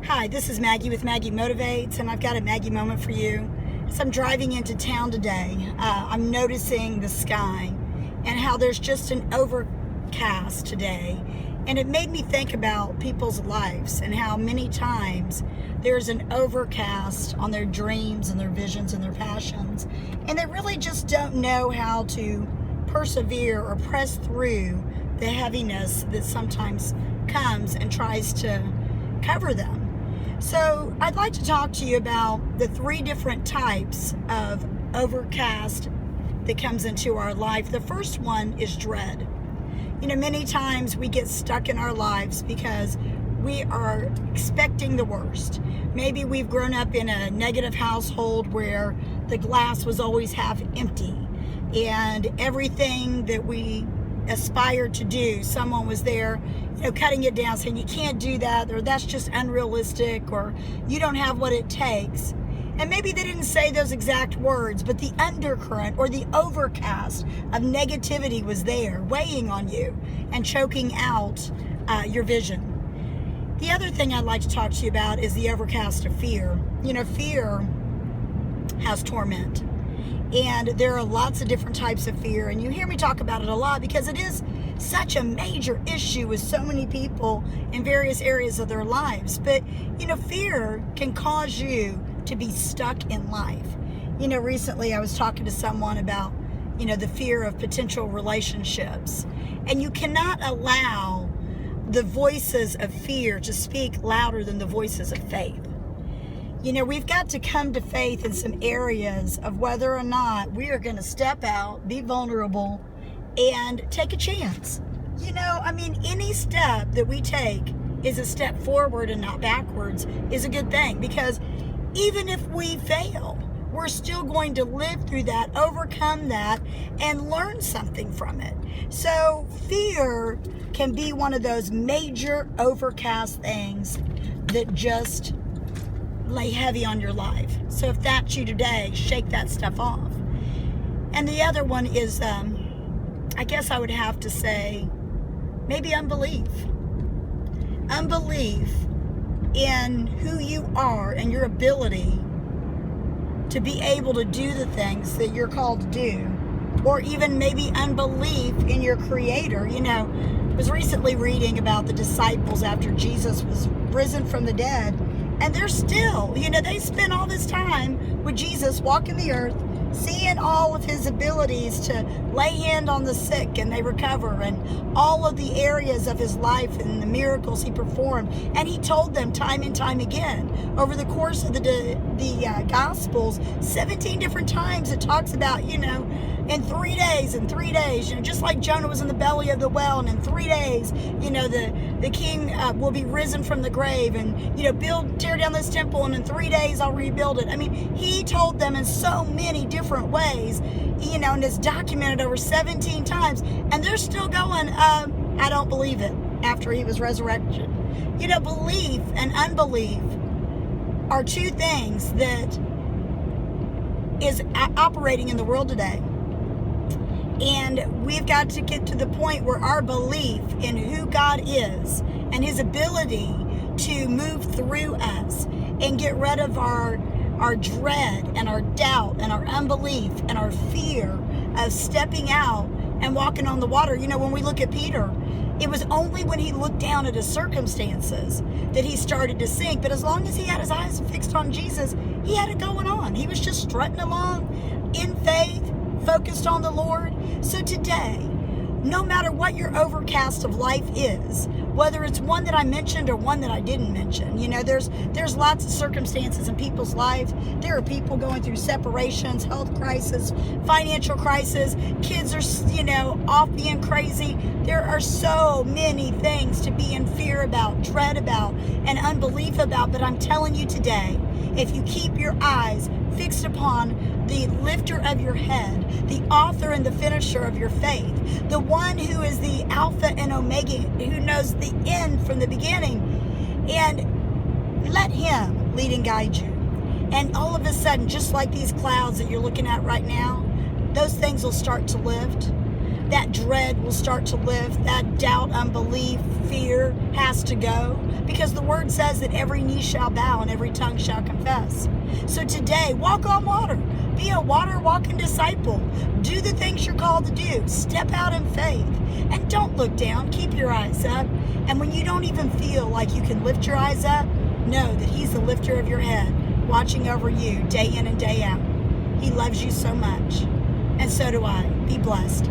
Hi, this is Maggie with Maggie Motivates, and I've got a Maggie moment for you. As I'm driving into town today, I'm noticing the sky and how there's just an overcast today. And it made me think about people's lives and how many times there's an overcast on their dreams and their visions and their passions. And they really just don't know how to persevere or press through the heaviness that sometimes comes and tries to cover them. So I'd like to talk to you about the three different types of overcast that comes into our life. The first one is dread. Many times we get stuck in our lives because we are expecting the worst. Maybe we've grown up in a negative household where the glass was always half empty, and everything that we aspired to do, someone was there, cutting it down, saying you can't do that, or that's just unrealistic, or you don't have what it takes. And maybe they didn't say those exact words, but the undercurrent or the overcast of negativity was there, weighing on you and choking out your vision. The other thing I'd like to talk to you about is the overcast of fear. Fear has torment. And there are lots of different types of fear, and you hear me talk about it a lot because it is such a major issue with so many people in various areas of their lives. But, fear can cause you to be stuck in life. Recently I was talking to someone about, the fear of potential relationships. And you cannot allow the voices of fear to speak louder than the voices of faith. We've got to come to faith in some areas of whether or not we are going to step out, be vulnerable, and take a chance. Any step that we take is a step forward and not backwards is a good thing, because even if we fail, we're still going to live through that, overcome that, and learn something from it. So fear can be one of those major overcast things that just lay heavy on your life. So if that's you today, shake that stuff off. And the other one is, I guess I would have to say, maybe unbelief. Unbelief in who you are and your ability to be able to do the things that you're called to do. Or even maybe unbelief in your Creator. I was recently reading about the disciples after Jesus was risen from the dead. And they're still, they spent all this time with Jesus walking the earth, seeing all of his abilities to lay hand on the sick and they recover, and all of the areas of his life and the miracles he performed. And he told them time and time again over the course of the Gospels, 17 different times it talks about, in 3 days, just like Jonah was in the belly of the well, and in 3 days, the king will be risen from the grave, and, tear down this temple, and in 3 days I'll rebuild it. He told them in so many different ways, and it's documented over 17 times, and they're still going, I don't believe it, after he was resurrected. Belief and unbelief are two things that is operating in the world today. And we've got to get to the point where our belief in who God is and his ability to move through us and get rid of our dread and our doubt and our unbelief and our fear of stepping out and walking on the water. When we look at Peter, it was only when he looked down at his circumstances that he started to sink. But as long as he had his eyes fixed on Jesus, he had it going on. He was just strutting along in faith, focused on the Lord. So today, no matter what your overcast of life is, whether it's one that I mentioned or one that I didn't mention, there's lots of circumstances in people's lives. There are people going through separations, health crisis, financial crisis. Kids are, off being crazy. There are so many things to be in fear about, dread about, and unbelief about. But I'm telling you today, if you keep your eyes fixed upon the lifter of your head, the author and the finisher of your faith, the one who is the Alpha and Omega, who knows the end from the beginning, and let him lead and guide you. And all of a sudden, just like these clouds that you're looking at right now, those things will start to lift. that dread will start to lift. That doubt, unbelief, fear has to go, because the word says that every knee shall bow and every tongue shall confess. So today, walk on water. Be a water walking disciple. Do the things you're called to do. Step out in faith. And don't look down. Keep your eyes up. And when you don't even feel like you can lift your eyes up, know that he's the lifter of your head, watching over you day in and day out. He loves you so much. And so do I. Be blessed.